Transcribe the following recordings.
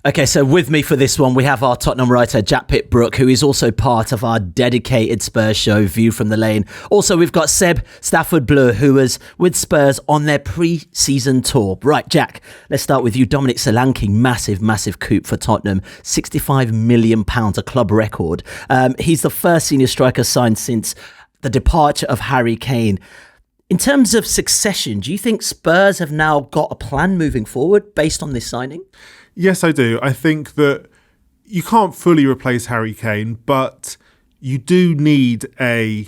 Okay, so with me for this one, we have our Tottenham writer, Jack Pitt-Brooke, who is also part of our dedicated Spurs show, View from the Lane. Also, we've got Seb Stafford-Bloor, who was with Spurs on their pre-season tour. Right, Jack, let's start with you. Dominic Solanke, massive coup for Tottenham. £65 million, a club record. He's the first senior striker signed since the departure of Harry Kane. In terms of succession, do you think Spurs have now got a plan moving forward based on this signing? Yes, I do. I think that you can't fully replace Harry Kane, but you do need a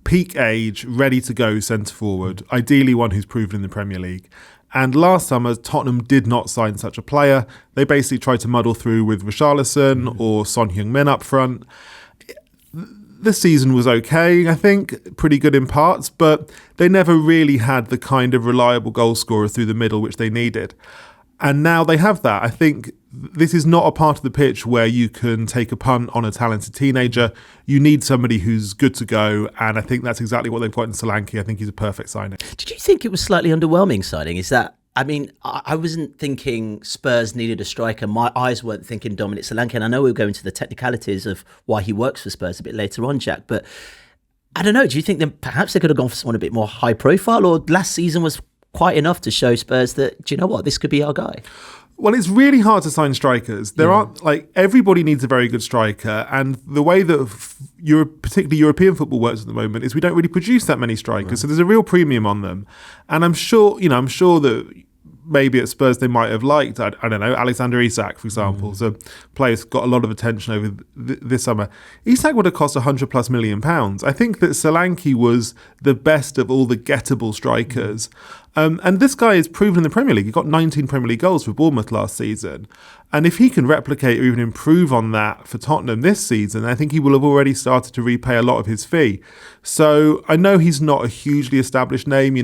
peak age, ready to go centre forward, ideally one who's proven in the Premier League. And last summer, Tottenham did not sign such a player. They basically tried to muddle through with Richarlison or Son Heung-min up front. The season was okay, I think, pretty good in parts, but they never really had the kind of reliable goal scorer through the middle which they needed. And now they have that. I think this is not a part of the pitch where you can take a punt on a talented teenager. You need somebody who's good to go. And I think that's exactly what they've got in Solanke. I think he's a perfect signing. Did you think it was slightly underwhelming signing? I wasn't thinking Spurs needed a striker. My eyes weren't thinking Dominic Solanke. And I know we'll go into the technicalities of why he works for Spurs a bit later on, Jack. But I don't know. Do you think that perhaps they could have gone for someone a bit more high profile, or last season was quite enough to show Spurs that, do you know what, this could be our guy? Well, it's really hard to sign strikers. There aren't, everybody needs a very good striker. And the way that particularly European football works at the moment is we don't really produce that many strikers. Right. So there's a real premium on them. And I'm sure that maybe at Spurs they might have liked, I don't know, Alexander Isak, for example. So players got a lot of attention over this summer. Isak would have cost £100+ million. I think that Solanke was the best of all the gettable strikers. And this guy is proven in the Premier League. He got 19 Premier League goals for Bournemouth last season. And if he can replicate or even improve on that for Tottenham this season, I think he will have already started to repay a lot of his fee. So I know he's not a hugely established name,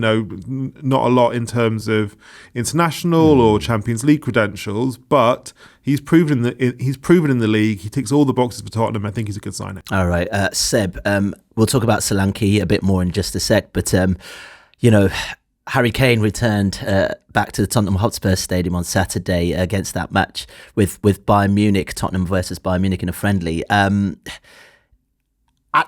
not a lot in terms of international or Champions League credentials, but he's proven in the league. He ticks all the boxes for Tottenham. I think he's a good signing. All right, Seb, we'll talk about Solanke a bit more in just a sec, but Harry Kane returned back to the Tottenham Hotspur Stadium on Saturday against that match with Bayern Munich, Tottenham versus Bayern Munich in a friendly. At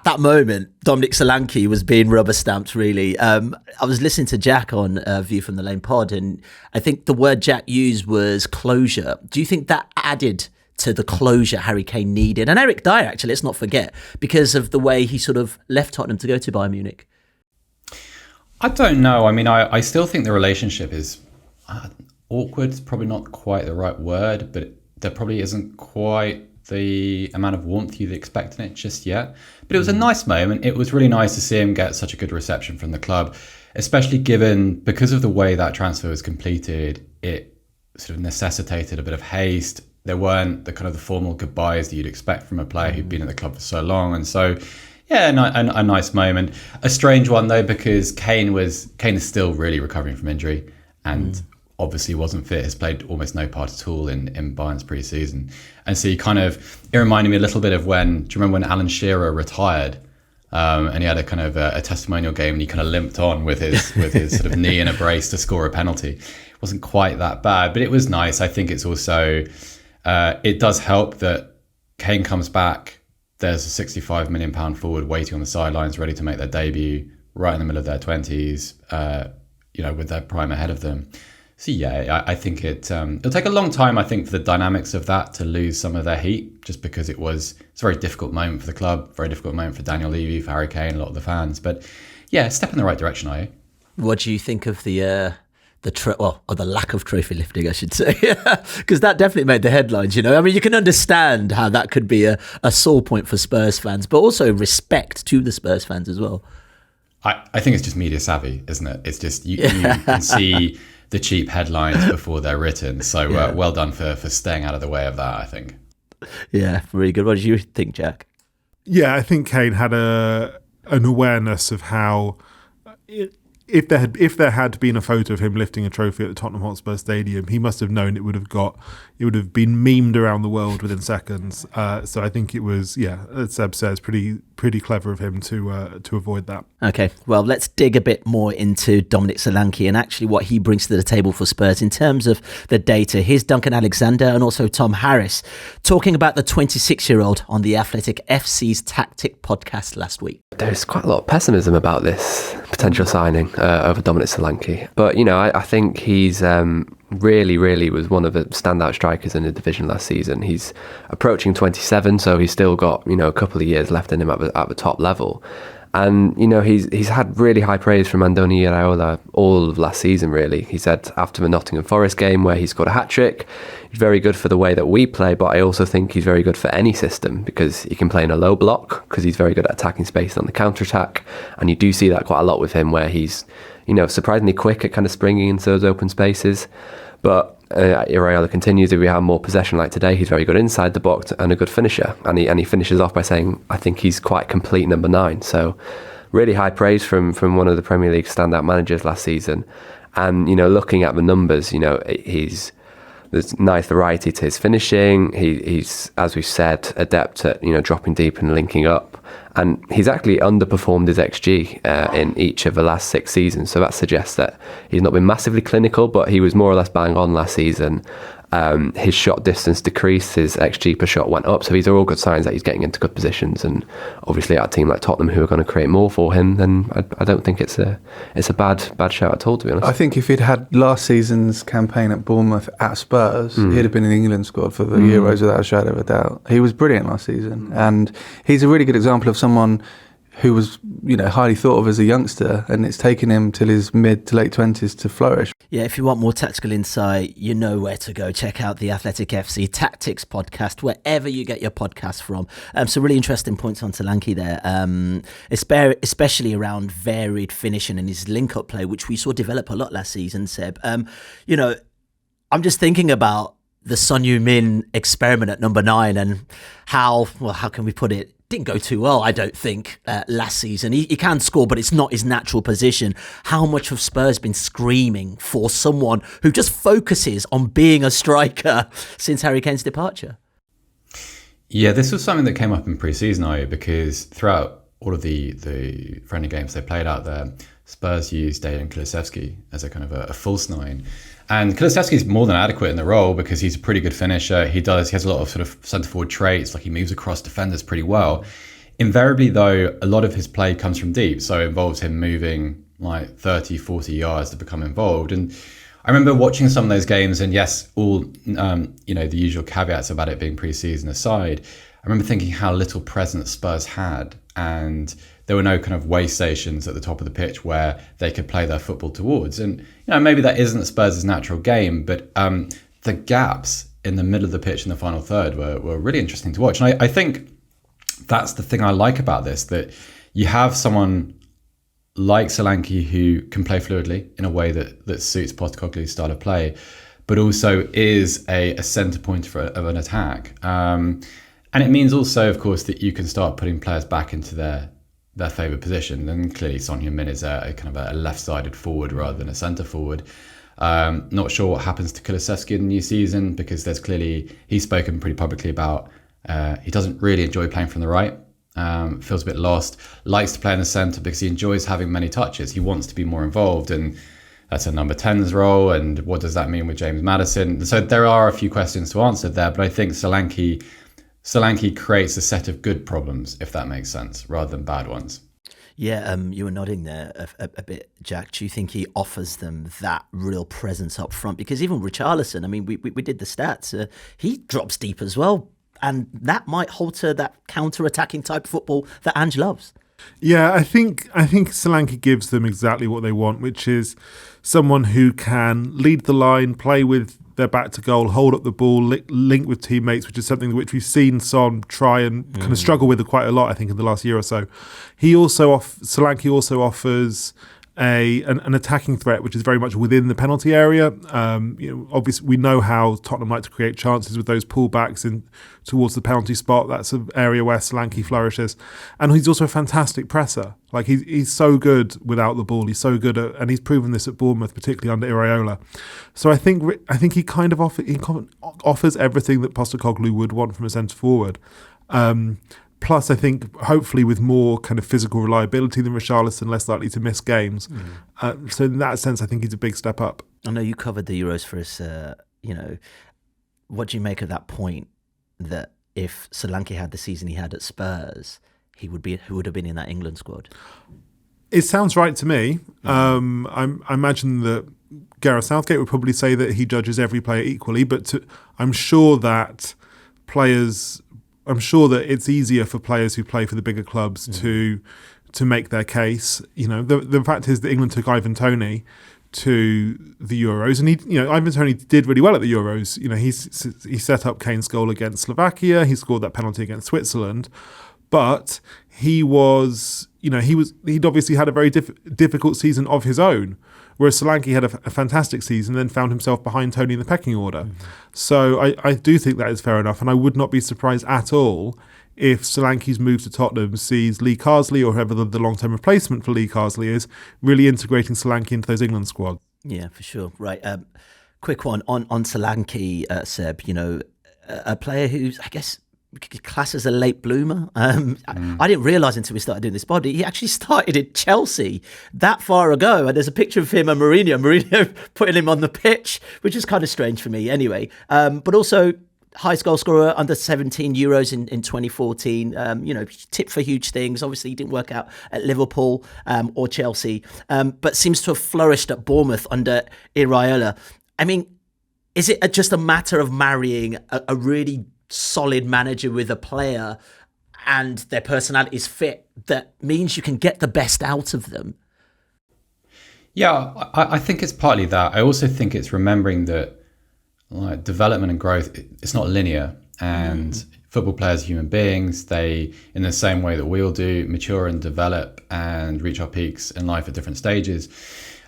that moment, Dominic Solanke was being rubber stamped, really. I was listening to Jack on View from the Lane pod, and I think the word Jack used was closure. Do you think that added to the closure Harry Kane needed? And Eric Dyer, actually, let's not forget, because of the way he sort of left Tottenham to go to Bayern Munich. I don't know. I mean, I still think the relationship is awkward. It's probably not quite the right word, but there probably isn't quite the amount of warmth you'd expect in it just yet. But it was a nice moment. It was really nice to see him get such a good reception from the club, especially because of the way that transfer was completed, it sort of necessitated a bit of haste. There weren't the kind of the formal goodbyes that you'd expect from a player who'd been at the club for so long. And so, yeah, a nice moment. A strange one, though, because Kane is still really recovering from injury and obviously wasn't fit, has played almost no part at all in Bayern's pre-season. And so it reminded me a little bit of do you remember when Alan Shearer retired and he had a kind of a testimonial game and he kind of limped on with his sort of knee in a brace to score a penalty. It wasn't quite that bad, but it was nice. I think it's also, it does help that Kane comes back. There's a £65 million forward waiting on the sidelines, ready to make their debut right in the middle of their 20s, with their prime ahead of them. So yeah, I think it'll take a long time, I think, for the dynamics of that to lose some of their heat, just because it's a very difficult moment for the club, very difficult moment for Daniel Levy, for Harry Kane, a lot of the fans. But yeah, step in the right direction, Ayo. What do you think of the lack of trophy lifting, I should say, because that definitely made the headlines, I mean, you can understand how that could be a sore point for Spurs fans, but also respect to the Spurs fans as well. I think it's just media savvy, isn't it? It's just, you can see the cheap headlines before they're written. So well done for staying out of the way of that, I think. Yeah, very good. What did you think, Jack? Yeah, I think Kane had an awareness of how if there had been a photo of him lifting a trophy at the Tottenham Hotspur Stadium, he must have known it would have been memed around the world within seconds. So I think it was, as Seb says, pretty clever of him to avoid that. Okay, well, let's dig a bit more into Dominic Solanke and actually what he brings to the table for Spurs in terms of the data. Here's Duncan Alexander and also Tom Harris talking about the 26-year-old on the Athletic FC's Tactic podcast last week. There's quite a lot of pessimism about this potential signing over Dominic Solanke. But, I think he's really was one of the standout strikers in the division last season. He's approaching 27, so he's still got, a couple of years left in him at the top level. And, he's had really high praise from Andoni Iraola all of last season, really. He said after the Nottingham Forest game where he scored a hat-trick, he's very good for the way that we play, but I also think he's very good for any system because he can play in a low block because he's very good at attacking space on the counter-attack. And you do see that quite a lot with him where he's, surprisingly quick at kind of springing into those open spaces. But Iraola continues, if we have more possession like today, he's very good inside the box and a good finisher. And he finishes off by saying, I think he's quite complete number 9. So really high praise from one of the Premier League standout managers last season. And, looking at the numbers, there's nice variety to his finishing. He's, as we've said, adept at, dropping deep and linking up. And he's actually underperformed his XG in each of the last 6 seasons. So that suggests that he's not been massively clinical, but he was more or less bang on last season. His shot distance decreased, his XG per shot went up. So these are all good signs that he's getting into good positions. And obviously at a team like Tottenham who are going to create more for him, then I don't think it's a bad shout at all, to be honest. I think if he'd had last season's campaign at Bournemouth at Spurs, he'd have been in the England squad for the Euros without a shadow of a doubt. He was brilliant last season. And he's a really good example of someone who was, highly thought of as a youngster, and it's taken him till his mid to late 20s to flourish. Yeah, if you want more tactical insight, you know where to go. Check out the Athletic FC Tactics podcast, wherever you get your podcasts from. Some really interesting points on Solanke there, especially around varied finishing and his link-up play, which we saw develop a lot last season, Seb. I'm just thinking about the Son Heung-min experiment at number 9 and how can we put it? Didn't go too well, I don't think, last season. He can score, but it's not his natural position. How much have Spurs been screaming for someone who just focuses on being a striker since Harry Kane's departure? Yeah, this was something that came up in pre-season, Ayo, because throughout all of the friendly games they played out there, Spurs used Dejan Kulusevski as a kind of a false 9. And Kulusevski is more than adequate in the role because he's a pretty good finisher. He has a lot of sort of centre-forward traits, like he moves across defenders pretty well. Invariably, though, a lot of his play comes from deep, so it involves him moving like 30, 40 yards to become involved. And I remember watching some of those games, and yes, all the usual caveats about it being pre-season aside, I remember thinking how little presence Spurs had, and there were no kind of way stations at the top of the pitch where they could play their football towards. And maybe that isn't Spurs' natural game, but the gaps in the middle of the pitch in the final third were really interesting to watch. And I think that's the thing I like about this, that you have someone like Solanke who can play fluidly in a way that suits Postecoglou's style of play, but also is a centre point of an attack. And it means also, of course, that you can start putting players back into their favoured position. And clearly Son Heung-min is a kind of a left-sided forward rather than a centre forward. Not sure what happens to Kulusevski in the new season, because he's spoken pretty publicly about he doesn't really enjoy playing from the right. Feels a bit lost, likes to play in the centre because he enjoys having many touches. He wants to be more involved, and that's a number 10's role. And what does that mean with James Maddison? So there are a few questions to answer there, but I think Solanke creates a set of good problems, if that makes sense, rather than bad ones. Yeah, you were nodding there a bit, Jack. Do you think he offers them that real presence up front? Because even Richarlison, I mean, we did the stats. He drops deep as well, and that might alter that counter-attacking type football that Ange loves. Yeah, I think Solanke gives them exactly what they want, which is someone who can lead the line, play with their back to goal, hold up the ball, link with teammates, which is something which we've seen Son try and kind of struggle with quite a lot, I think, in the last year or so. Solanke also offers an attacking threat which is very much within the penalty area. Obviously we know how Tottenham like to create chances with those pullbacks in towards the penalty spot. That's an area where Solanke flourishes, and he's also a fantastic presser. Like he's so good without the ball. He's so good at, and he's proven this at Bournemouth, particularly under Iraola. So I think he kind of offers everything that Postecoglou would want from a centre forward. Plus, I think hopefully with more kind of physical reliability than Richarlison, less likely to miss games. So in that sense, I think he's a big step up. I know you covered the Euros for us. What do you make of that point that if Solanke had the season he had at Spurs, who would have been in that England squad? It sounds right to me. I imagine that Gareth Southgate would probably say that he judges every player equally, but I'm sure that it's easier for players who play for the bigger clubs to make their case. The fact is that England took Ivan Toney to the Euros, and Ivan Toney did really well at the Euros. He set up Kane's goal against Slovakia. He scored that penalty against Switzerland, but he'd obviously had a very difficult season of his own. Whereas Solanke had a fantastic season, then found himself behind Toney in the pecking order. So I do think that is fair enough, and I would not be surprised at all if Solanke's move to Tottenham sees Lee Carsley, or whoever the long-term replacement for Lee Carsley is, really integrating Solanke into those England squads. Yeah, for sure. Right. Quick one on Solanke, Seb. A player who's, I guess, class as a late bloomer. I didn't realise until we started doing this body, he actually started at Chelsea that far ago, and there's a picture of him and Mourinho putting him on the pitch, which is kind of strange for me anyway. But also highest goal scorer under 17 Euros in 2014. Tipped for huge things. Obviously he didn't work out at Liverpool or Chelsea, but seems to have flourished at Bournemouth under Iraola. I mean, is it just a matter of marrying a really solid manager with a player and their personalities fit that means you can get the best out of them? Yeah, I think it's partly that. I also think it's remembering that development and growth, it's not linear, and football players are human beings. They, in the same way that we all do, mature and develop and reach our peaks in life at different stages.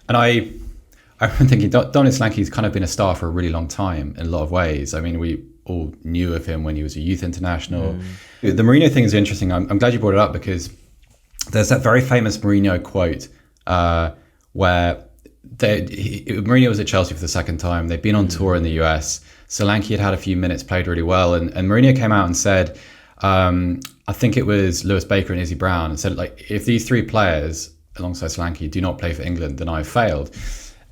And I'm thinking Dominic Solanke's kind of been a star for a really long time in a lot of ways. I mean, we all knew of him when he was a youth international. The Mourinho thing is interesting. I'm glad you brought it up, because there's that very famous Mourinho quote where Mourinho was at Chelsea for the second time. They'd been on tour in the US. Solanke had a few minutes, played really well, and Mourinho came out and said, I think it was Lewis Baker and Izzy Brown, and said, if these three players alongside Solanke do not play for England, then I've failed.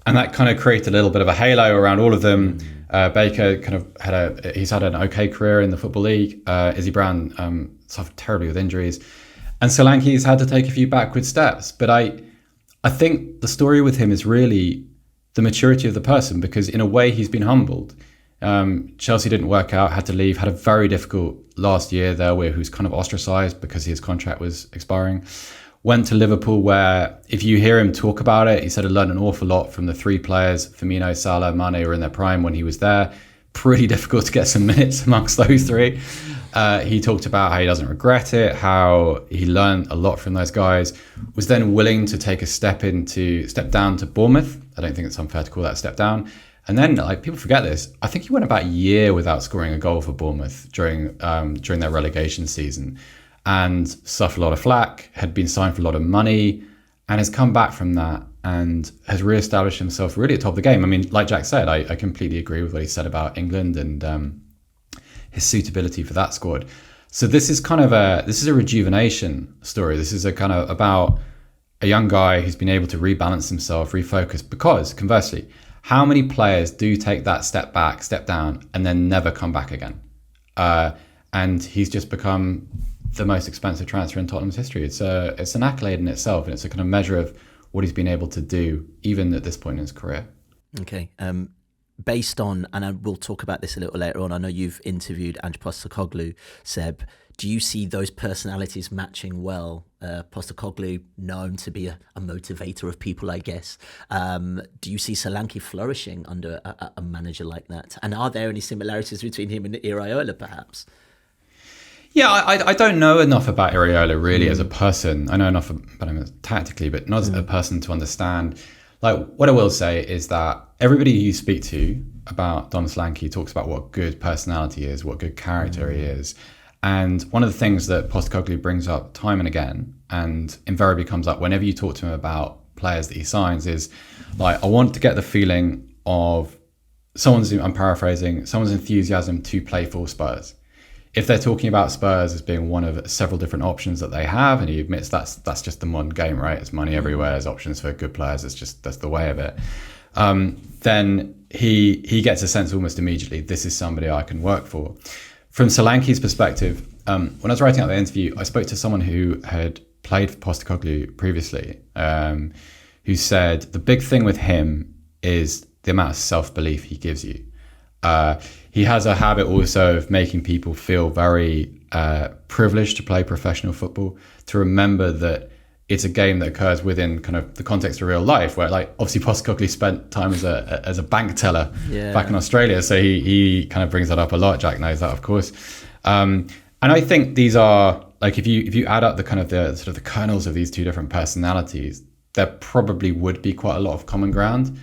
And that kind of created a little bit of a halo around all of them. Baker kind of he's had an okay career in the Football League. Izzy Brown suffered terribly with injuries, and Solanke's had to take a few backward steps. But I think the story with him is really the maturity of the person, because in a way he's been humbled. Chelsea didn't work out, had to leave, had a very difficult last year there where he was kind of ostracised because his contract was expiring. Went to Liverpool, where if you hear him talk about it, he said he learned an awful lot from the three players. Firmino, Salah, Mane were in their prime when he was there. Pretty difficult to get some minutes amongst those three. He talked about how he doesn't regret it, how he learned a lot from those guys, was then willing to take a step down to Bournemouth. I don't think it's unfair to call that a step down. And then, people forget this, I think he went about a year without scoring a goal for Bournemouth during their relegation season, and suffered a lot of flack, had been signed for a lot of money, and has come back from that and has re-established himself really at top of the game. I mean, like Jack said, I completely agree with what he said about England and his suitability for that squad. So this is a rejuvenation story. This is a kind of about a young guy who's been able to rebalance himself, refocus, because conversely, how many players do take that step back, step down, and then never come back again? And he's just become the most expensive transfer in Tottenham's history. It's an accolade in itself, and it's a kind of measure of what he's been able to do, even at this point in his career. Okay. Based on, and we'll talk about this a little later on, I know you've interviewed Ange Postecoglou, Seb. Do you see those personalities matching well? Postecoglou, known to be a motivator of people, I guess. Do you see Solanke flourishing under a manager like that? And are there any similarities between him and Iraola, perhaps? Yeah, I don't know enough about Areola really as a person. I know enough about him tactically, but not as a person to understand. Like, what I will say is that everybody you speak to about Dom Solanke talks about what good personality is, what good character he is. And one of the things that Postecoglou brings up time and again, and invariably comes up whenever you talk to him about players that he signs, is like, I want to get the feeling of I'm paraphrasing, someone's enthusiasm to play for Spurs. If they're talking about Spurs as being one of several different options that they have, and he admits that's just the modern game, right? It's money everywhere, there's options for good players, that's the way of it. Then he gets a sense almost immediately, this is somebody I can work for. From Solanke's perspective, when I was writing out the interview, I spoke to someone who had played for Postecoglou previously, who said the big thing with him is the amount of self-belief he gives you. He has a habit also of making people feel very privileged to play professional football, to remember that it's a game that occurs within kind of the context of real life, where, like, obviously Postecoglou spent time as a bank teller back in Australia, so he kind of brings that up a lot. Jack knows that, of course. And I think these are, like, if you add up the kind of the sort of the kernels of these two different personalities, there probably would be quite a lot of common ground.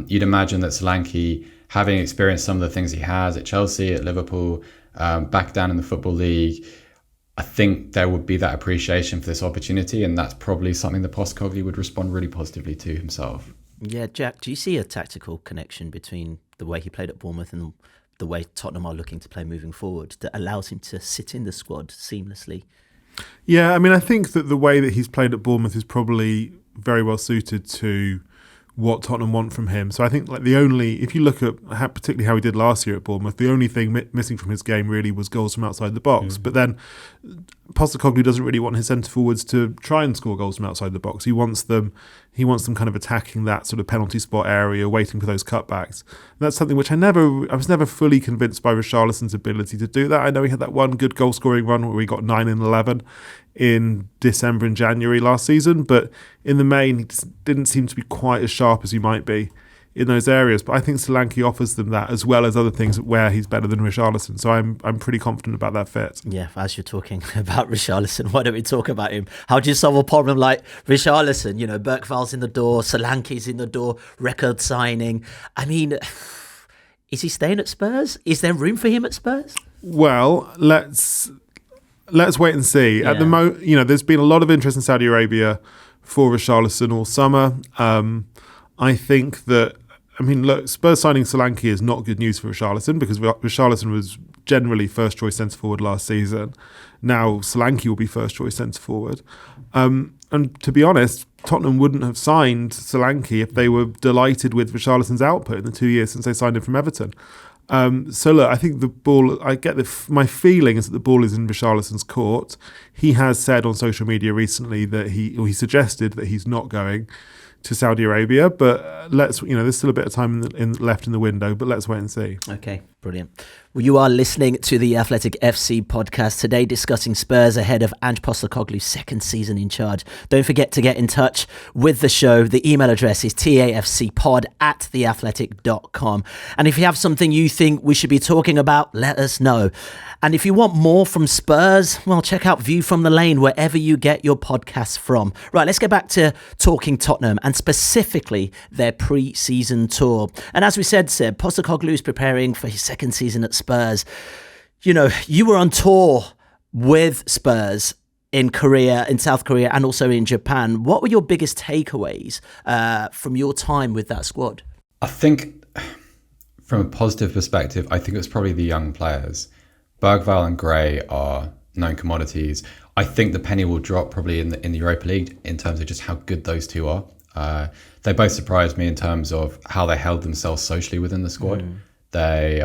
You'd imagine that Solanke, having experienced some of the things he has at Chelsea, at Liverpool, back down in the Football League, I think there would be that appreciation for this opportunity, and that's probably something that Postecoglou would respond really positively to himself. Yeah, Jack, do you see a tactical connection between the way he played at Bournemouth and the way Tottenham are looking to play moving forward that allows him to sit in the squad seamlessly? Yeah, I mean, I think that the way that he's played at Bournemouth is probably very well suited to what Tottenham want from him. So I think, like, if you look at particularly how he did last year at Bournemouth, the only thing missing from his game really was goals from outside the box. But then Postecoglou doesn't really want his centre forwards to try and score goals from outside the box. He wants them kind of attacking that sort of penalty spot area, waiting for those cutbacks. And that's something which I was never fully convinced by Richarlison's ability to do that. I know he had that one good goal scoring run where he got 9 in 11 in December and January last season, but in the main he just didn't seem to be quite as sharp as he might be in those areas. But I think Solanke offers them that, as well as other things where he's better than Richarlison. So I'm pretty confident about that fit. Yeah, as you're talking about Richarlison, why don't we talk about him? How do you solve a problem like Richarlison? You know, Bergval's in the door, Solanke's in the door, record signing. I mean, is he staying at Spurs? Is there room for him at Spurs? Well, let's wait and see. Yeah. At the there's been a lot of interest in Saudi Arabia for Richarlison all summer. I think that, look, Spurs signing Solanke is not good news for Richarlison, because Richarlison was generally first choice centre forward last season. Now Solanke will be first choice centre forward. And to be honest, Tottenham wouldn't have signed Solanke if they were delighted with Richarlison's output in the 2 years since they signed him from Everton. So look, I think the ball, my feeling is that the ball is in Richarlison's court. He has said on social media recently that he suggested that he's not going to Saudi Arabia, but there's still a bit of time left in the window, but let's wait and see. Okay, brilliant. Well, you are listening to the Athletic FC podcast today, discussing Spurs ahead of Ange Postecoglou's second season in charge. Don't forget to get in touch with the show. The email address is tafcpod@theathletic.com. And if you have something you think we should be talking about, let us know. And if you want more from Spurs, well, check out View from the Lane wherever you get your podcasts from. Right, let's get back to talking Tottenham, and specifically their pre-season tour. And as we said, Seb, Postecoglou is preparing for his second season at Spurs. You know, you were on tour with Spurs in Korea, in South Korea, and also in Japan. What were your biggest takeaways from your time with that squad? I think from a positive perspective, I think it was probably the young players. Bergval and Gray are known commodities. I think the penny will drop probably in the Europa League in terms of just how good those two are. They both surprised me in terms of how they held themselves socially within the squad. They're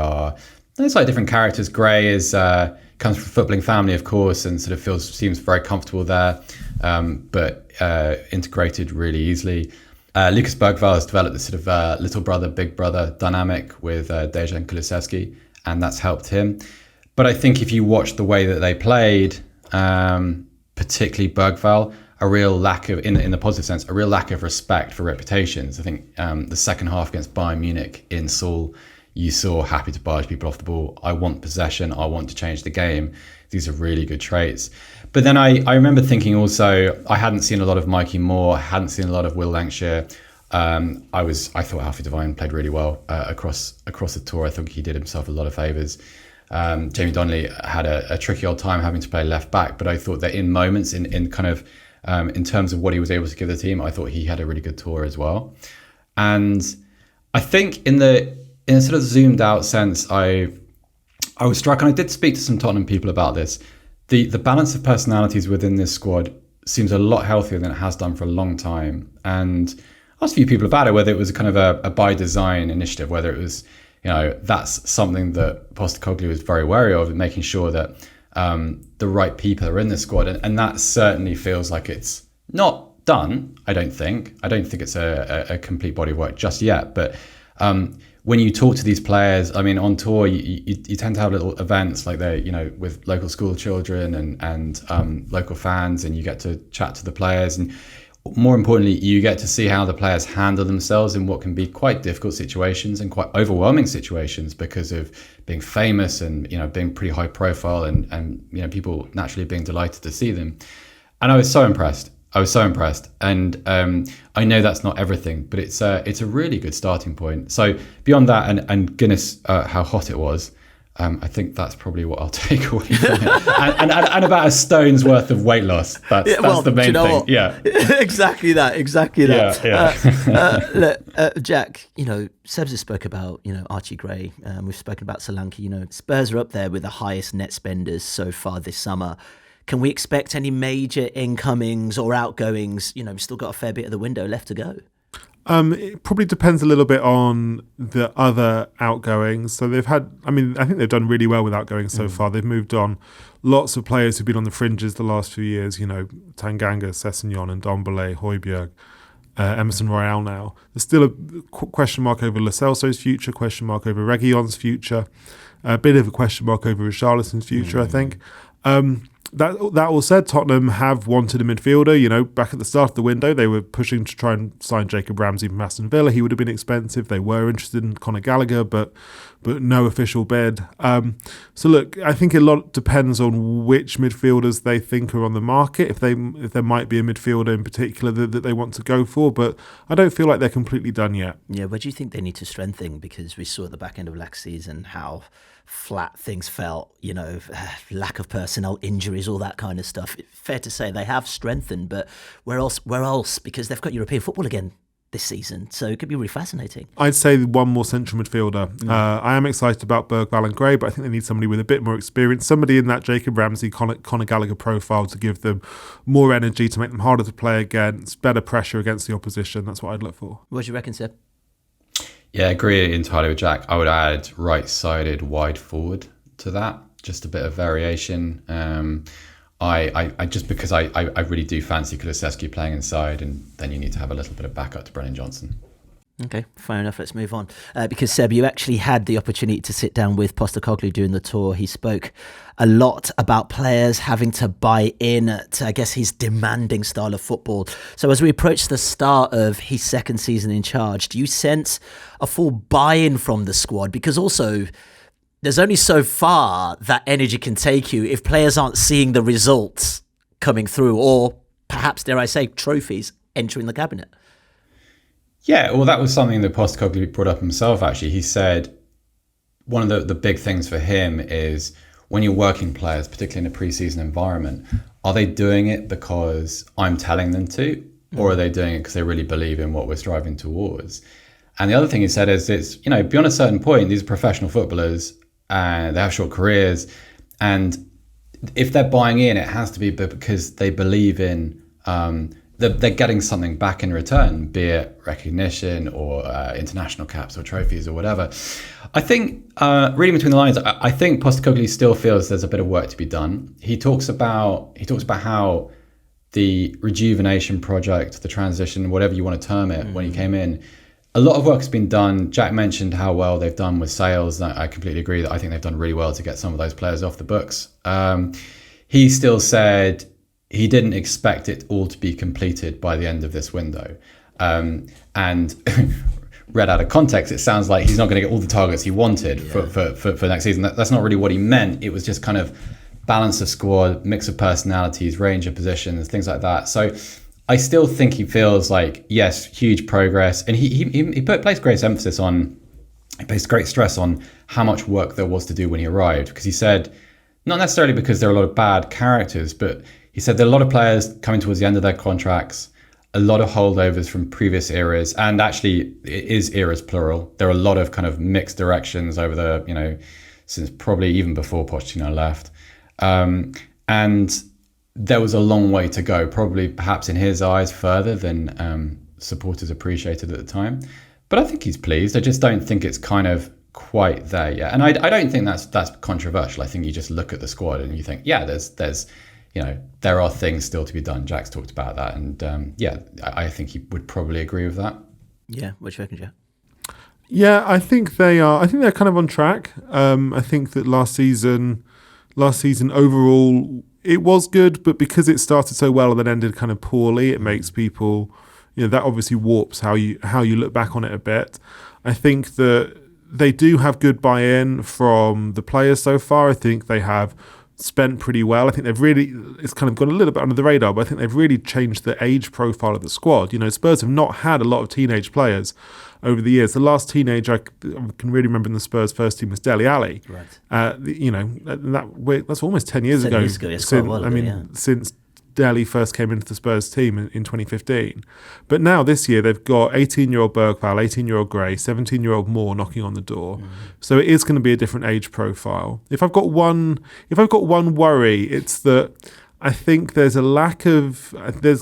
slightly different characters. Gray comes from a footballing family, of course, and sort of seems very comfortable there, but integrated really easily. Lucas Bergval has developed this sort of little brother, big brother dynamic with Dejan Kulusevski, and that's helped him. But I think if you watch the way that they played, particularly Bergval, a real lack of, in the positive sense, a real lack of respect for reputations. I think the second half against Bayern Munich in Seoul, You saw happy to barge people off the ball. I want possession. I want to change the game. These are really good traits. But then I remember thinking also, I hadn't seen a lot of Mikey Moore, hadn't seen a lot of Will Lancashire. I thought Alfie Devine played really well across the tour. I think he did himself a lot of favours. Jamie Donnelly had a tricky old time having to play left back, but I thought that in moments, in terms of what he was able to give the team, I thought he had a really good tour as well. And I think in a sort of zoomed out sense, I was struck, and I did speak to some Tottenham people about this. The balance of personalities within this squad seems a lot healthier than it has done for a long time. And I asked a few people about it, whether it was kind of a by design initiative, whether it was, that's something that Postecoglou is very wary of, making sure that the right people are in the squad. And that certainly feels like it's not done, I don't think. I don't think it's a complete body of work just yet. But when you talk to these players, I mean, on tour, you tend to have little events like with local school children and local fans, and you get to chat to the players. And more importantly, you get to see how the players handle themselves in what can be quite difficult situations and quite overwhelming situations because of being famous and, being pretty high profile and people naturally being delighted to see them. And I was so impressed. And I know that's not everything, but it's a really good starting point. So beyond that, and goodness, how hot it was, I think that's probably what I'll take away from it. and about a stone's worth of weight loss. That's the main thing. What? Yeah. Exactly that. Yeah. Jack, Sebs has spoke about, Archie Gray. We've spoken about Solanke. Spurs are up there with the highest net spenders so far this summer. Can we expect any major incomings or outgoings? We've still got a fair bit of the window left to go. It probably depends a little bit on the other outgoings. So I think they've done really well with outgoings so far. They've moved on lots of players who've been on the fringes the last few years, Tanganga, Sessegnon and Ndombele, Højbjerg, Emerson Royale now. There's still a question mark over Lo Celso's future, question mark over Reguilon's future, a bit of a question mark over Richarlison's future, I think. That all said, Tottenham have wanted a midfielder. Back at the start of the window, they were pushing to try and sign Jacob Ramsey from Aston Villa. He would have been expensive. They were interested in Conor Gallagher, but no official bid. So look, I think a lot depends on which midfielders they think are on the market. If there might be a midfielder in particular that they want to go for, but I don't feel like they're completely done yet. Yeah, where do you think they need to strengthen? Because we saw at the back end of last season how flat things felt, lack of personnel, injuries, all that kind of stuff. Fair to say they have strengthened, but where else? Because they've got European football again this season, so it could be really fascinating. I'd say one more central midfielder. I am excited about Bergvall and Gray, but I think they need somebody with a bit more experience, somebody in that Jacob Ramsey, Conor Gallagher profile to give them more energy, to make them harder to play against, better pressure against the opposition. That's what I'd look for. What do you reckon, Seb? Yeah, I agree entirely with Jack. I would add right-sided wide forward to that, just a bit of variation. I just because I really do fancy Kulusevski playing inside, and then you need to have a little bit of backup to Brennan Johnson. Okay, fair enough. Let's move on. Because Seb, you actually had the opportunity to sit down with Postecoglou during the tour. He spoke a lot about players having to buy in to, I guess, his demanding style of football. So as we approach the start of his second season in charge, do you sense a full buy-in from the squad? Because also, there's only so far that energy can take you if players aren't seeing the results coming through, or perhaps, dare I say, trophies entering the cabinet. Yeah, well, that was something that Postecoglou brought up himself, actually. He said one of the big things for him is when you're working players, particularly in a preseason environment, are they doing it because I'm telling them to, or are they doing it because they really believe in what we're striving towards? And the other thing he said is it's, beyond a certain point, these are professional footballers and they have short careers. And if they're buying in, it has to be because they believe in they're getting something back in return, be it recognition or international caps or trophies or whatever. I think, reading between the lines, I think Postecoglou still feels there's a bit of work to be done. He talks about how the rejuvenation project, the transition, whatever you want to term it, when he came in, a lot of work has been done. Jack mentioned how well they've done with sales. I completely agree that I think they've done really well to get some of those players off the books. He still said he didn't expect it all to be completed by the end of this window. And read out of context, it sounds like he's not going to get all the targets he wanted for next season. That's not really what he meant. It was just kind of balance of squad, mix of personalities, range of positions, things like that. So I still think he feels like, yes, huge progress. And he placed great emphasis on, he placed great stress on how much work there was to do when he arrived. Because he said, not necessarily because there are a lot of bad characters, but he said there are a lot of players coming towards the end of their contracts, a lot of holdovers from previous eras, and actually it is eras plural. There are a lot of kind of mixed directions over the, since probably even before Pochettino left. And there was a long way to go, probably perhaps in his eyes further than supporters appreciated at the time. But I think he's pleased. I just don't think it's kind of quite there yet. And I don't think that's controversial. I think you just look at the squad and you think, yeah, there's there are things still to be done. Jack's talked about that. And I think he would probably agree with that. Yeah, what do you reckon, Jack? Yeah, I think they are. I think they're kind of on track. I think that last season overall, it was good, but because it started so well and then ended kind of poorly, it makes people, that obviously warps how you look back on it a bit. I think that they do have good buy-in from the players so far. I think they have spent pretty well. I think they've really, it's kind of gone a little bit under the radar, but I think they've really changed the age profile of the squad. Spurs have not had a lot of teenage players over the years. The last teenager I can really remember in the Spurs first team was Dele Alli. Right. That's almost 10 years ago. Yes, Since Dele first came into the Spurs team in 2015. But now this year they've got 18-year-old Bergvall, 18-year-old Gray, 17-year-old Moore knocking on the door. So it is going to be a different age profile. If I've got one worry, it's that I think there's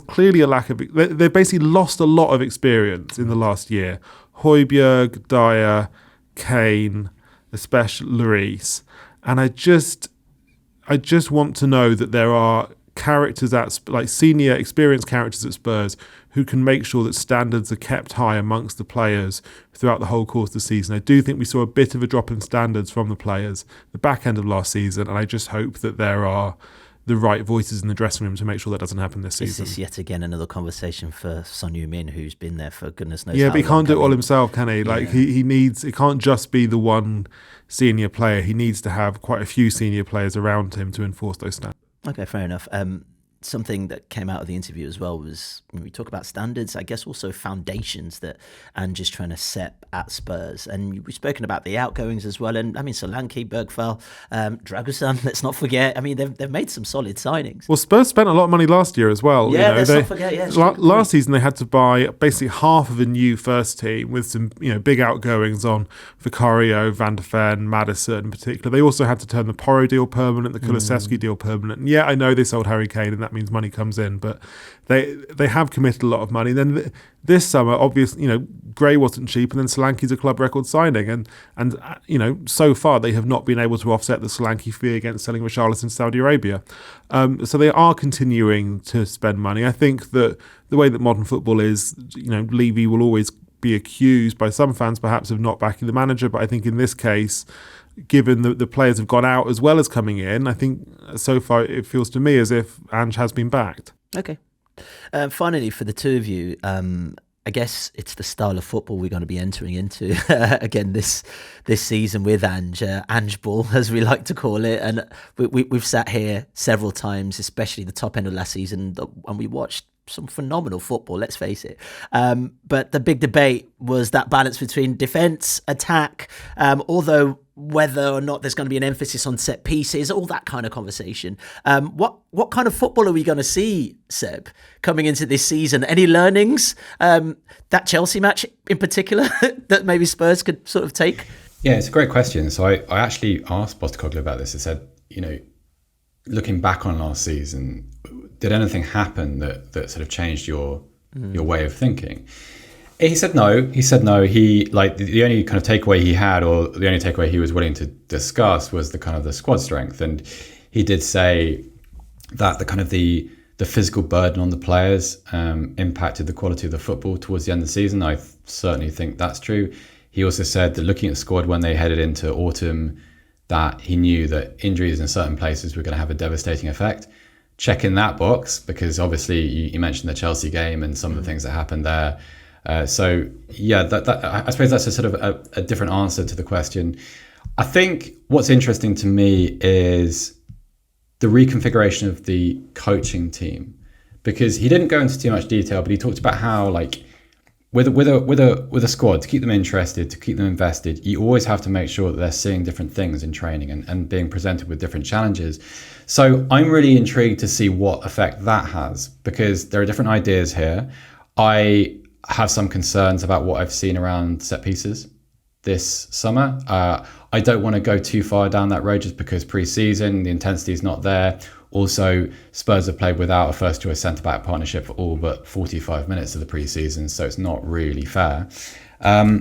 clearly a lack of. They've basically lost a lot of experience in the last year. Højbjerg, Dyer, Kane, especially Lloris, and I just want to know that there are characters senior experienced characters at Spurs who can make sure that standards are kept high amongst the players throughout the whole course of the season. I do think we saw a bit of a drop in standards from the players the back end of last season, and I just hope that there are the right voices in the dressing room to make sure that doesn't happen this season. Is this yet again another conversation for Son Heung-min, who's been there for goodness knows how long? Yeah, but he can't do it all himself, can he? He needs, it can't just be the one senior player. He needs to have quite a few senior players around him to enforce those standards. Okay, fair enough. Something that came out of the interview as well was, when we talk about standards, I guess also foundations that Ange is trying to set at Spurs. And we've spoken about the outgoings as well. And Solanke, Bergvall, Dragusan, let's not forget. They've made some solid signings. Well, Spurs spent a lot of money last year as well. Yeah, let's not forget. Yeah, last season they had to buy basically half of a new first team with some big outgoings on Vicario, Van der Ven, Maddison in particular. They also had to turn the Porro deal permanent, the Kulusevski deal permanent. And yeah, I know they sold Harry Kane and that means money comes in, but they have committed a lot of money. Then this summer, obviously, Gray wasn't cheap, and then Solanke's a club record signing, and so far they have not been able to offset the Solanke fee against selling Richarlison to Saudi Arabia. So they are continuing to spend money. I think that the way that modern football is, Levy will always be accused by some fans perhaps of not backing the manager, but I think in this case, given the players have gone out as well as coming in, I think so far it feels to me as if Ange has been backed. Okay. Finally, for the two of you, I guess it's the style of football we're going to be entering into again this season with Ange Ball, as we like to call it. And we've sat here several times, especially the top end of last season, and we watched some phenomenal football, let's face it. But the big debate was that balance between defence, attack, although whether or not there's going to be an emphasis on set pieces, all that kind of conversation. What kind of football are we going to see, Seb, coming into this season? Any learnings? That Chelsea match in particular that maybe Spurs could sort of take? Yeah, it's a great question. So I actually asked Postecoglou about this. I said, looking back on last season, did anything happen that sort of changed your way of thinking? He said no. He the only kind of takeaway he had, or the only takeaway he was willing to discuss, was the kind of the squad strength. And he did say that the physical burden on the players impacted the quality of the football towards the end of the season. I certainly think that's true. He also said that looking at the squad when they headed into autumn, that he knew that injuries in certain places were going to have a devastating effect. Check in that box, because obviously you mentioned the Chelsea game and some of the things that happened there. So yeah, that I suppose that's a sort of a different answer to the question. I think what's interesting to me is the reconfiguration of the coaching team, because he didn't go into too much detail, but he talked about how, like, with a squad, to keep them interested, to keep them invested, you always have to make sure that they're seeing different things in training and being presented with different challenges. So I'm really intrigued to see what effect that has, because there are different ideas here. I have some concerns about what I've seen around set pieces this summer. I don't want to go too far down that road just because pre-season, the intensity is not there. Also, Spurs have played without a first-choice centre-back partnership for all but 45 minutes of the pre-season, so it's not really fair. But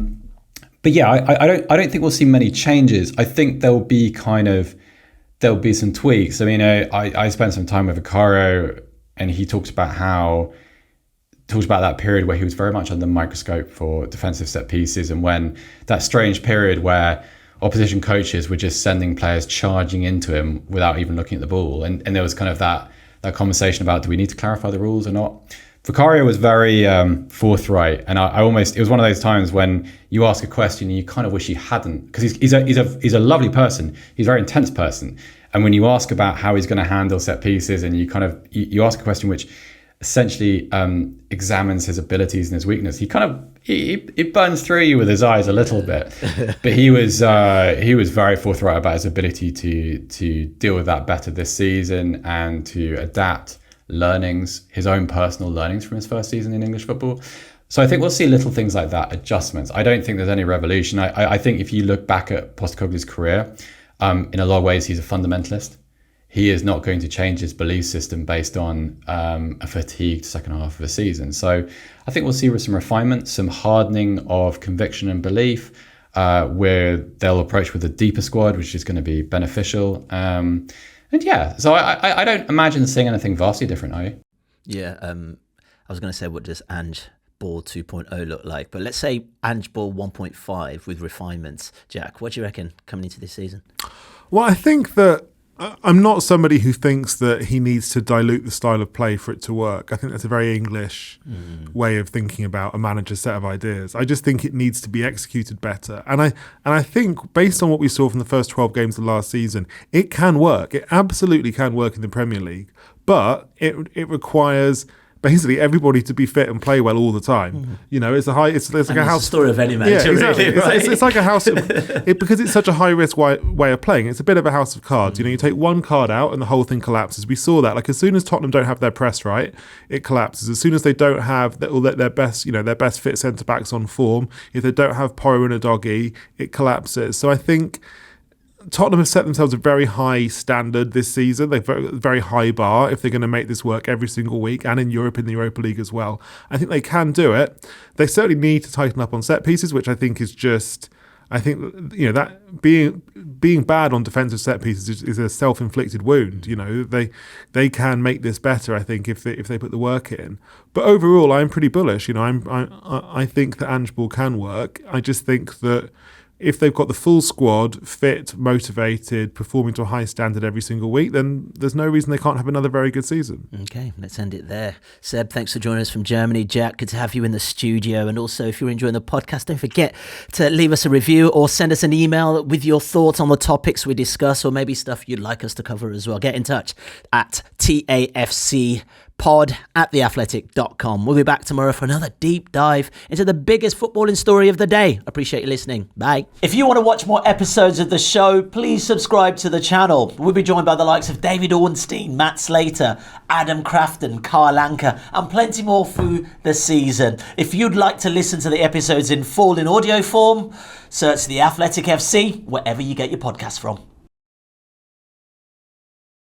yeah, I don't think we'll see many changes. I think there'll be some tweaks. I mean, I spent some time with Vicario, and he talks about that period where he was very much under the microscope for defensive set pieces, and when that strange period where opposition coaches were just sending players charging into him without even looking at the ball. And there was kind of that conversation about, do we need to clarify the rules or not? Vicario was very forthright. And it was one of those times when you ask a question and you kind of wish you hadn't, because he's a lovely person. He's a very intense person. And when you ask about how he's going to handle set pieces, and you ask a question which essentially examines his abilities and his weakness, it burns through you with his eyes a little bit. But he was very forthright about his ability to deal with that better this season and to adapt his own personal learnings from his first season in English football. So I think we'll see little things like that, adjustments. I don't think there's any revolution. I think if you look back at Postecoglou's career, in a lot of ways he's a fundamentalist. He is not going to change his belief system based on a fatigued second half of a season. So I think we'll see some refinement, some hardening of conviction and belief, where they'll approach with a deeper squad, which is going to be beneficial. And yeah, so I don't imagine seeing anything vastly different, are you? Yeah, I was going to say, what does Ange Ball 2.0 look like? But let's say Ange Ball 1.5 with refinements. Jack, what do you reckon coming into this season? Well, I think that I'm not somebody who thinks that he needs to dilute the style of play for it to work. I think that's a very English way of thinking about a manager's set of ideas. I just think it needs to be executed better. And I think based on what we saw from the first 12 games of last season, it can work. It absolutely can work in the Premier League. But it requires basically everybody to be fit and play well all the time. You know, it's like a house. The story of any manager, exactly. really, right? It's like a house because it's such a high risk way of playing. It's a bit of a house of cards. You know, you take one card out and the whole thing collapses. We saw that. Like, as soon as Tottenham don't have their press right, it collapses. As soon as they don't have their best fit centre backs on form, if they don't have Porro and Udogie, it collapses. So I think Tottenham have set themselves a very high standard this season. They've a very high bar if they're going to make this work every single week, and in Europe, in the Europa League as well. I think they can do it. They certainly need to tighten up on set pieces, which I think is just, that being bad on defensive set pieces is a self-inflicted wound. You know, they can make this better, I think, if they put the work in. But overall, I'm pretty bullish. You know, I think that Ange Ball can work. I just think that if they've got the full squad, fit, motivated, performing to a high standard every single week, then there's no reason they can't have another very good season. Okay, let's end it there. Seb, thanks for joining us from Germany. Jack, good to have you in the studio. And also, if you're enjoying the podcast, don't forget to leave us a review or send us an email with your thoughts on the topics we discuss, or maybe stuff you'd like us to cover as well. Get in touch at TAFCpod@theathletic.com. We'll be back tomorrow for another deep dive into the biggest footballing story of the day. Appreciate you listening. Bye. If you want to watch more episodes of the show, please subscribe to the channel. We'll be joined by the likes of David Ornstein, Matt Slater, Adam Crafton, Carl Anker, and plenty more through the season. If you'd like to listen to the episodes in full in audio form, search The Athletic FC wherever you get your podcasts from.